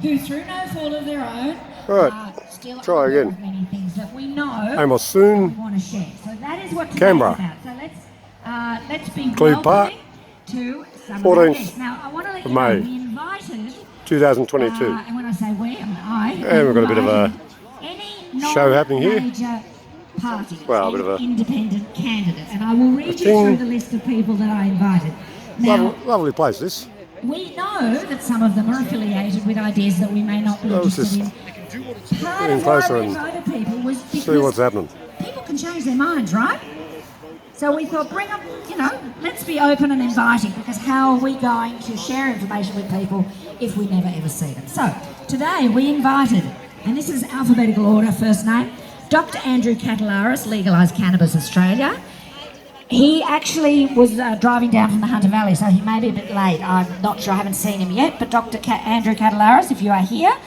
who through no fault of their own still Try again. of many things that we know Amos, Sewn, we want to share. So that is what today's Canberra. about. So let's be Cleve Park, welcoming to some 14th of guests. Now I want to let of you know May. we invited 2022. and when I say we, I And we've got a bit of a any show happening here. major party, Well, a bit of a independent candidate, and I will read you through the list of people that I invited. Now, Lovely place, this. we know that some of them are affiliated with ideas that we may not be Let's interested in. Part of why we invited people was See what's because happening. people can change their minds, right? So we thought, bring them, let's be open and inviting, because how are we going to share information with people if we never ever see them? So today we invited, and this is alphabetical order, first name, Dr. Andrew Catalaris, Legalise Cannabis Australia. He actually was driving down from the Hunter Valley, so he may be a bit late. I'm not sure, I haven't seen him yet, but Dr. Andrew Catalaris, if you are here,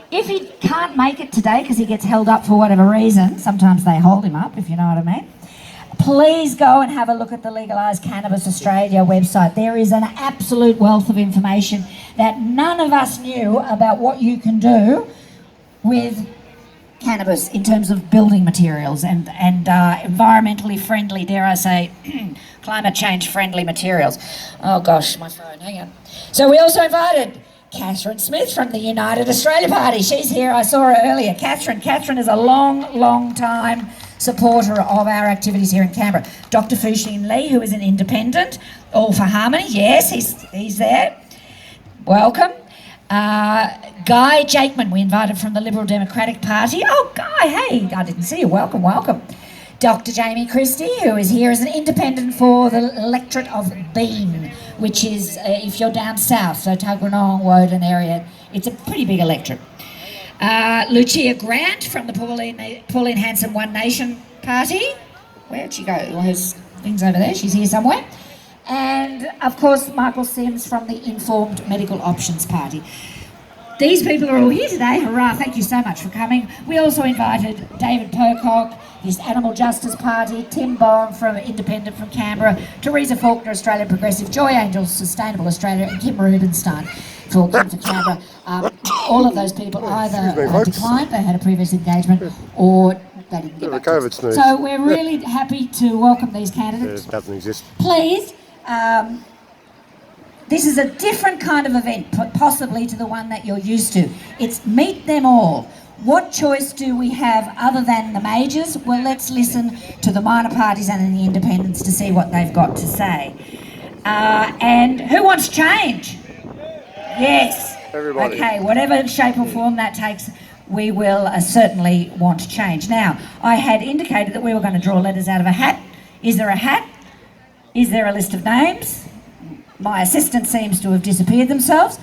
if he can't make it today because he gets held up for whatever reason, sometimes they hold him up, if you know what I mean, please go and have a look at the Legalise Cannabis Australia website. There is an absolute wealth of information that none of us knew about what you can do with cannabis in terms of building materials and environmentally friendly, dare I say, climate change friendly materials. Oh gosh, my phone, hang on. So we also invited Catherine Smith from the United Australia Party. She's here, I saw her earlier. Catherine is a long time supporter of our activities here in Canberra. Dr. Fuxin Lee, who is an independent, All for Harmony, yes, he's there. Welcome. Guy Jakeman, we invited from the Liberal Democratic Party. Oh, Guy, hey, I didn't see you. Welcome. Dr. Jamie Christie, who is here as an independent for the electorate of Bean, which is, if you're down south, so Tuggeranong, Woden area, it's a pretty big electorate. Lucia Grant from the Pauline Hanson One Nation Party. Where'd she go? Well, there's things over there. She's here somewhere. And, of course, Michael Sims from the Informed Medical Options Party. These people are all here today. Hurrah, thank you so much for coming. We also invited David Percock, his Animal Justice Party, Tim Bowen from Independent from Canberra, Teresa Faulkner, Australia Progressive, Joy Angels, Sustainable Australia, and Kim Rubenstein for Canberra. All of those people either declined, they had a previous engagement, or they didn't get back to us. So we're really happy to welcome these candidates. It doesn't exist. Please, this is a different kind of event, possibly to the one that you're used to. It's meet them all. What choice do we have other than the majors? Well, let's listen to the minor parties and the independents to see what they've got to say. And who wants change? Yes. Everybody. Okay, whatever shape or form that takes, we will certainly want change. Now, I had indicated that we were going to draw letters out of a hat. Is there a hat? Is there a list of names? My assistant seems to have disappeared themselves.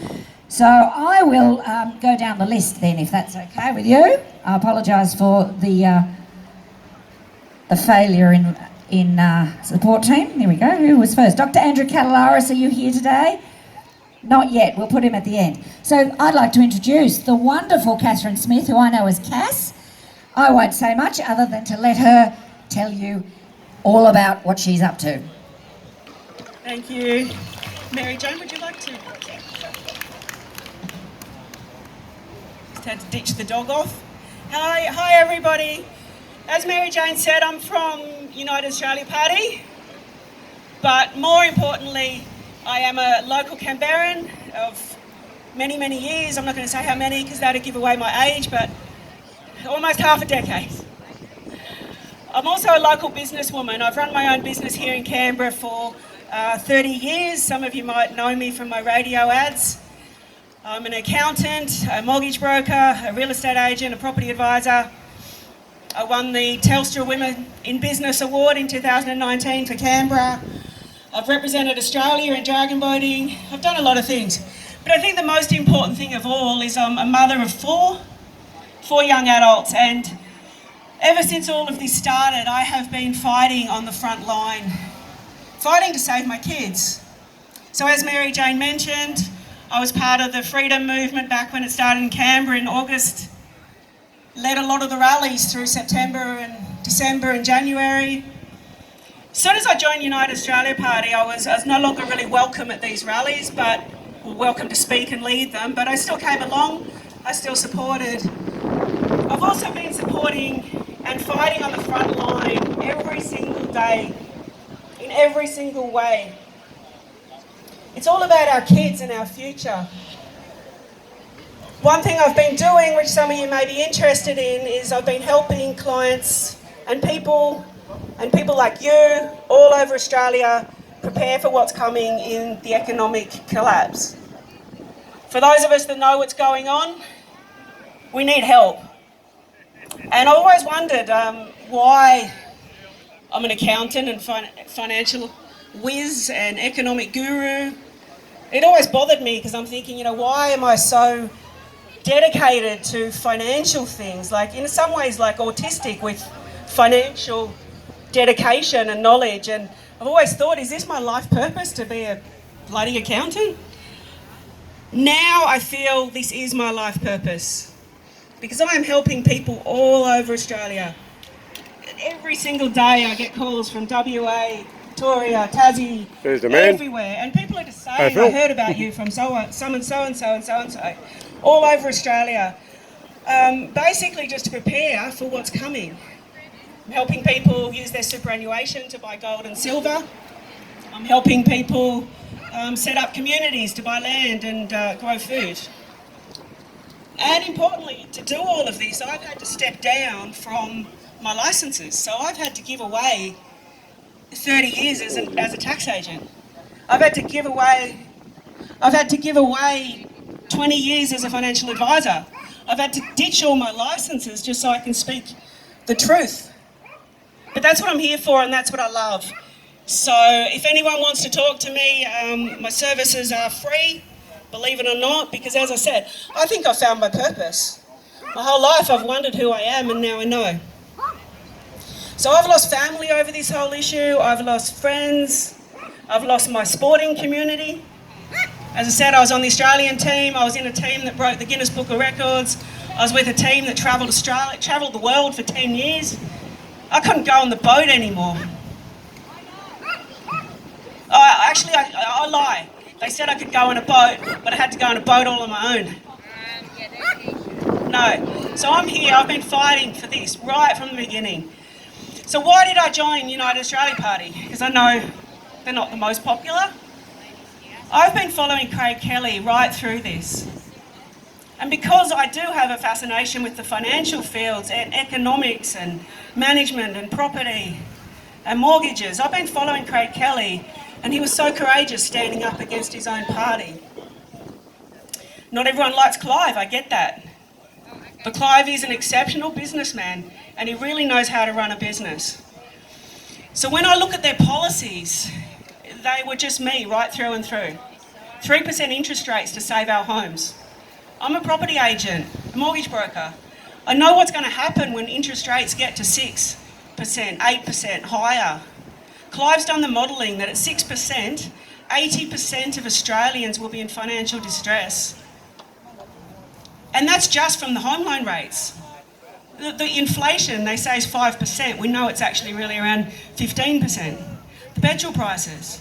So I will go down the list then, if that's okay with you. I apologise for the failure in support team. Here we go. Who was first? Dr. Andrew Catalaris, are you here today? Not yet. We'll put him at the end. So I'd like to introduce the wonderful Catherine Smith, who I know as Cass. I won't say much other than to let her tell you all about what she's up to. Thank you. Mary Jane, would you like to? Just had to ditch the dog off. Hi everybody. As Mary Jane said, I'm from United Australia Party, but more importantly, I am a local Canberran of many years. I'm not going to say how many because that would give away my age, but almost half a decade. I'm also a local businesswoman. I've run my own business here in Canberra for 30 years. Some of you might know me from my radio ads. I'm an accountant, a mortgage broker, a real estate agent, a property advisor. I won the Telstra Women in Business Award in 2019 for Canberra. I've represented Australia in dragon boating. I've done a lot of things. But I think the most important thing of all is I'm a mother of four young adults, and ever since all of this started, I have been fighting on the front line, fighting to save my kids. So as Mary Jane mentioned, I was part of the freedom movement back when it started in Canberra in August, led a lot of the rallies through September and December and January. As soon as I joined United Australia Party, I was no longer really welcome at these rallies, but were welcome to speak and lead them, but I still came along, I still supported. I've also been supporting and fighting on the front line every single day, in every single way. It's all about our kids and our future. One thing I've been doing, which some of you may be interested in, is I've been helping clients and people like you all over Australia prepare for what's coming in the economic collapse. For those of us that know what's going on, we need help. And I've always wondered why I'm an accountant and financial whiz and economic guru. It always bothered me because I'm thinking, why am I so dedicated to financial things? Like, in some ways, like autistic with financial dedication and knowledge. And I've always thought, is this my life purpose, to be a bloody accountant? Now I feel this is my life purpose, because I am helping people all over Australia. Every single day I get calls from WA, Victoria, Tassie, everywhere. And people are just saying, I heard about you from so and so and so and so and so, all over Australia. Basically just to prepare for what's coming. I'm helping people use their superannuation to buy gold and silver. I'm helping people set up communities to buy land and grow food. And importantly, to do all of this, I've had to step down from my licences. So I've had to give away 30 years as a tax agent. I've had to give away 20 years as a financial advisor. I've had to ditch all my licences just so I can speak the truth. But that's what I'm here for, and that's what I love. So if anyone wants to talk to me, my services are free, believe it or not, because as I said, I think I found my purpose. My whole life I've wondered who I am, and now I know. So I've lost family over this whole issue, I've lost friends, I've lost my sporting community. As I said, I was on the Australian team, I was in a team that broke the Guinness Book of Records, I was with a team that travelled the world for 10 years. I couldn't go on the boat anymore. I lie. They said I could go on a boat, but I had to go on a boat all on my own. No. So I'm here, I've been fighting for this right from the beginning. So why did I join United Australia Party? Because I know they're not the most popular. I've been following Craig Kelly right through this. And because I do have a fascination with the financial fields and economics and management and property and mortgages, I've been following Craig Kelly, and he was so courageous standing up against his own party. Not everyone likes Clive, I get that. But Clive is an exceptional businessman, and he really knows how to run a business. So when I look at their policies, they were just me right through and through. 3% interest rates to save our homes. I'm a property agent, a mortgage broker. I know what's going to happen when interest rates get to 6%, 8% higher. Clive's done the modelling that at 6%, 80% of Australians will be in financial distress. And that's just from the home loan rates. The inflation, they say, is 5%. We know it's actually really around 15%. The petrol prices.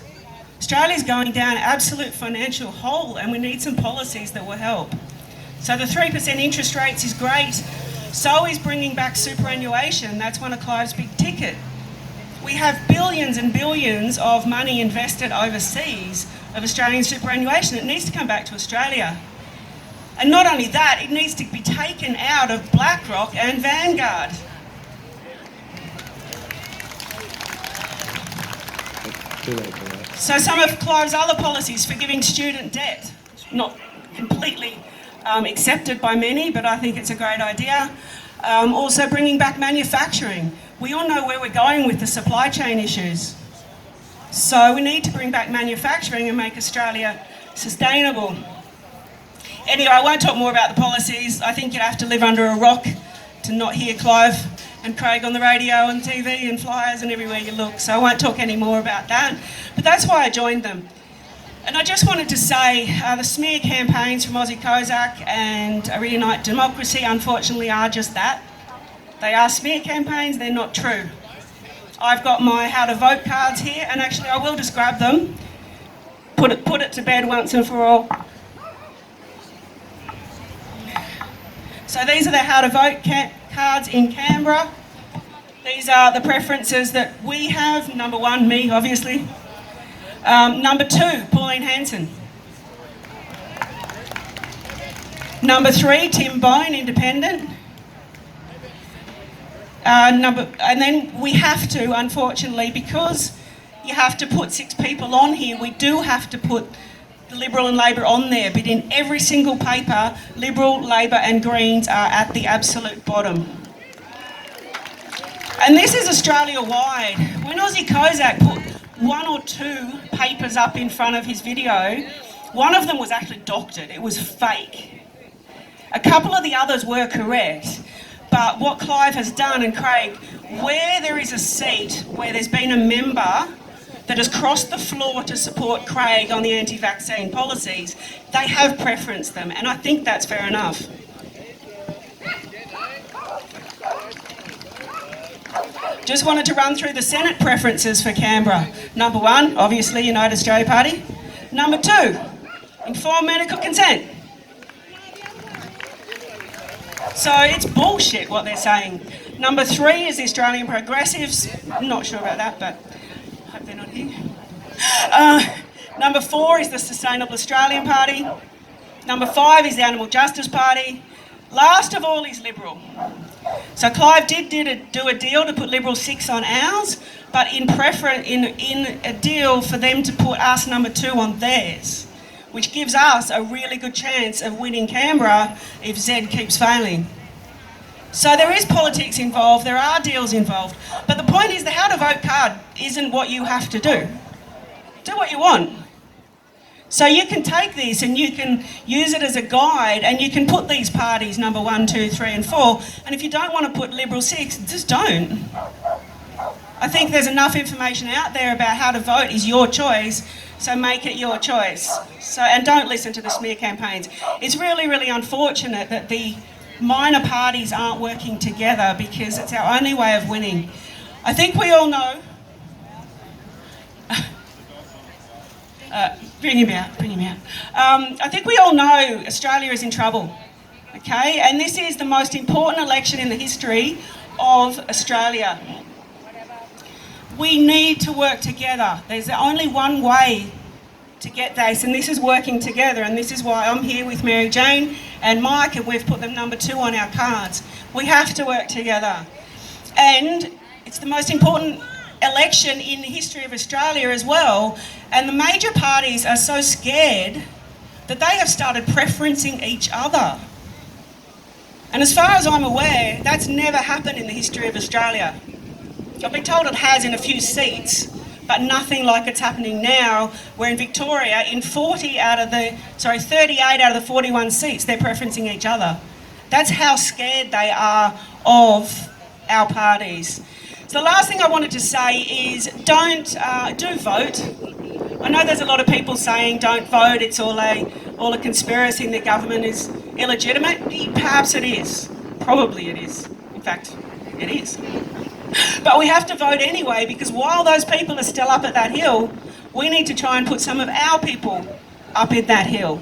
Australia's going down absolute financial hole, and we need some policies that will help. So the 3% interest rates is great. So is bringing back superannuation. That's one of Clive's big ticket. We have billions and billions of money invested overseas of Australian superannuation. It needs to come back to Australia. And not only that, it needs to be taken out of BlackRock and Vanguard. So some of Clive's other policies, forgiving student debt, not completely accepted by many, but I think it's a great idea. Also bringing back manufacturing. We all know where we're going with the supply chain issues. So we need to bring back manufacturing and make Australia sustainable. Anyway, I won't talk more about the policies. I think you'd have to live under a rock to not hear Clive and Craig on the radio and TV and flyers and everywhere you look. So I won't talk any more about that. But that's why I joined them. And I just wanted to say the smear campaigns from Aussie Kozak and Reunite Democracy unfortunately are just that. They are smear campaigns, they're not true. I've got my how to vote cards here, and actually I will just grab them, put it to bed once and for all. So these are the how to vote cards in Canberra. These are the preferences that we have. Number 1, me, obviously. Number 2, Pauline Hanson. Number 3, Tim Bone, Independent. And then we have to, unfortunately, because you have to put 6 people on here, we do have to put the Liberal and Labor on there. But in every single paper, Liberal, Labor and Greens are at the absolute bottom. And this is Australia-wide. When Aussie Kozak put 1 or 2 papers up in front of his video, one of them was actually doctored. It was fake. A couple of the others were correct. But what Clive has done, and Craig, where there is a seat where there's been a member that has crossed the floor to support Craig on the anti-vaccine policies, they have preferenced them, and I think that's fair enough. Just wanted to run through the Senate preferences for Canberra. Number 1, obviously, United Australia Party. Number 2, informed medical consent. So it's bullshit what they're saying. Number 3 is the Australian Progressives. I'm not sure about that, but I hope they're not here. Number 4 is the Sustainable Australian Party. Number 5 is the Animal Justice Party. Last of all is Liberal. So Clive did do a deal to put Liberal 6 on ours, but in a deal for them to put us number 2 on theirs, which gives us a really good chance of winning Canberra if Z keeps failing. So there is politics involved, there are deals involved, but the point is the how to vote card isn't what you have to do. Do what you want. So you can take this and you can use it as a guide, and you can put these parties number 1, 2, 3 and 4, and if you don't want to put Liberal 6, just don't. I think there's enough information out there about how to vote is your choice, so make it your choice. And don't listen to the smear campaigns. It's really, really unfortunate that the minor parties aren't working together, because it's our only way of winning. I think we all know... bring him out. I think we all know Australia is in trouble, okay? And this is the most important election in the history of Australia. We need to work together. There's only one way to get this, and this is working together, and this is why I'm here with Mary Jane and Mike, and we've put them number 2 on our cards. We have to work together. And it's the most important election in the history of Australia as well, and the major parties are so scared that they have started preferencing each other. And as far as I'm aware, that's never happened in the history of Australia. I've been told it has in a few seats, but nothing like it's happening now, where in Victoria, in 38 out of the 41 seats, they're preferencing each other. That's how scared they are of our parties. So the last thing I wanted to say is do vote. I know there's a lot of people saying don't vote, it's all a conspiracy and the government is illegitimate. Perhaps it is. Probably it is. In fact, it is. But we have to vote anyway, because while those people are still up at that hill, we need to try and put some of our people up at that hill.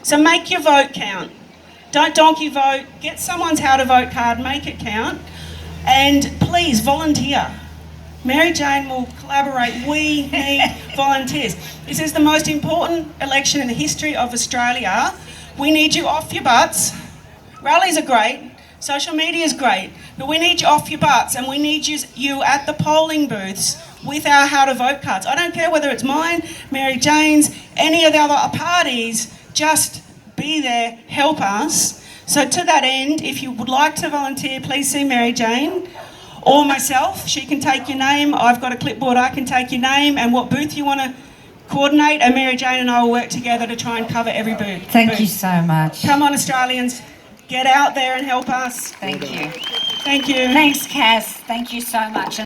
So make your vote count. Don't donkey vote. Get someone's how to vote card, make it count. And please volunteer. Mary Jane will collaborate. We need volunteers. This is the most important election in the history of Australia. We need you off your butts. Rallies are great. Social media is great. But we need you off your butts, and we need you at the polling booths with our how to vote cards. I don't care whether it's mine, Mary Jane's, any of the other parties, just be there, help us. So to that end, if you would like to volunteer, please see Mary Jane or myself. She can take your name. I've got a clipboard. I can take your name and what booth you want to coordinate, and Mary Jane and I will work together to try and cover every booth. Thank you so much. Come on, Australians. Get out there and help us. Thank you. Thank you. Thanks, Cass. Thank you so much.